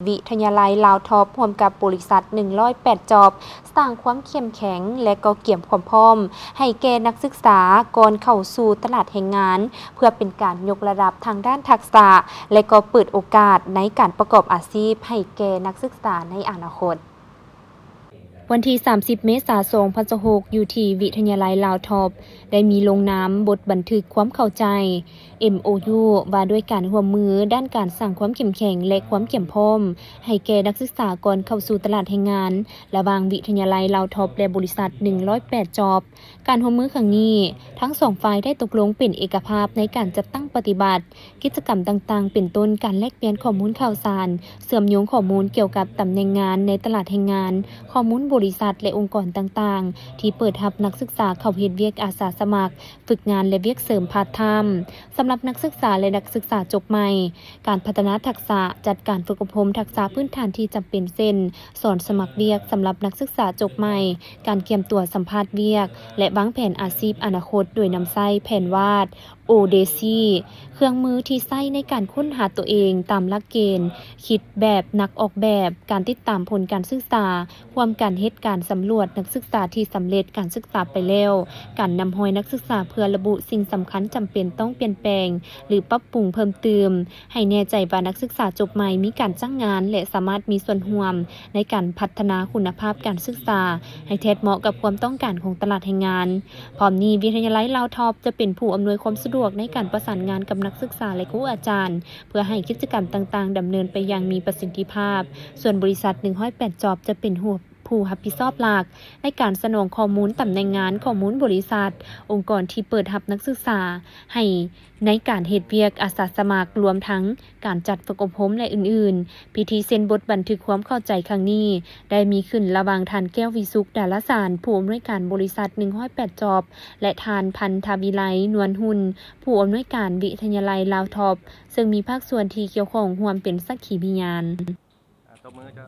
วิทยาลัยลาวท็อปร่วมกับบริษัท108 จอบสร้างความเข้มแข็งและก็เกี่ยมความพร้อมให้แก่นักศึกษาก่อนเข้าสู่ตลาดแรงงานเพื่อเป็นการยกระดับทางด้านทักษะและก็เปิดโอกาสในการประกอบอาชีพให้แก่นักศึกษาในอนาคตวันที่ 30 เมษายน 2026 อยู่ที่วิทยาลัยลาวท็อปได้มีลงนามบทบันทึกความเข้าใจ MOU ว่าด้วยการร่วมมือด้านการสร้างความเข้มแข็งและความเกี่ยมพร้อมให้แก่นักศึกษาก่อนเข้าสู่ตลาดแรงงานระหว่างวิทยาลัยลาวท็อปและบริษัท108 จอบการร่วมมือครั้งนี้ทั้งสองฝ่ายได้ตกลงเป็นเอกภาพในการจัดตั้งปฏิบัติกิจกรรมต่างๆเป็นต้นการแลกเปลี่ยนข้อมูลข่าวสารเชื่อมโยงข้อมูลเกี่ยวกับตำแหน่งงานในตลาดแรงงานข้อมูลบริษัทและองค์กรต่างๆที่เปิดรับนักศึกษาเข้าเฮ็ดเวียกอาสาสมัครฝึกงานและเวียกเสริมพาร์ทไทม์สำหรับนักศึกษาและนักศึกษาจบใหม่การพัฒนาทักษะจัดการฝึกอบรมทักษะพื้นฐานที่จำเป็นเช่นสอนสมัครเวียกสำหรับนักศึกษาจบใหม่การเตรียมตัวสัมภาษณ์เวียกและวางแผนอาชีพอนาคตโดยนำใช้แผนวาดODC เครื่องมือที่ใช้ในการค้นหาตัวเองตามหลักเกณฑ์คิดแบบนักออกแบบการติดตามผลการศึกษาความการเฮ็ดการสำรวจนักศึกษาที่สำเร็จการศึกษาไปแล้วการนำห้อยนักศึกษาเพื่อระบุสิ่งสำคัญจำเป็นต้องเปลี่ยนแปลงหรือปรับปรุงเพิ่มเติมให้แน่ใจว่านักศึกษาจบใหม่มีการจ้างงานและสามารถมีส่วนร่วมในการพัฒนาคุณภาพการศึกษาให้แท้เหมาะกับความต้องการของตลาดแรงงานพร้อมนี้วิทยาลัยลาวท็อปจะเป็นผู้อำนวยความสะดวกในการประสานงานกับนักศึกษาและครูอาจารย์เพื่อให้กิจกรรมต่างๆดำเนินไปอย่างมีประสิทธิภาพส่วนบริษัท108 จอบจะเป็นผู้รับผิดชอบหลักในการสนองข้อมูลตำแหน่งงานข้อมูลบริษัทองค์กรที่เปิดรับนักศึกษาให้ในการเฮ็ดเวียกอาสาสมัครรวมทั้งการจัดฝึกอบรมและอื่นๆพิธีเซ็นบทบันทึกความเข้าใจครั้งนี้ได้มีขึ้นระหว่างท่านแก้ววิสุขดาลสารผู้อำนวยการบริษัท108 จอบและท่านพันธวิไลนวลหุ่นผู้อำนวยการวิทยาลัยลาวท็อปซึ่งมีภาคส่วนที่เกี่ยวข้องร่วมเป็นสักขีพยานตบมือจ้ะ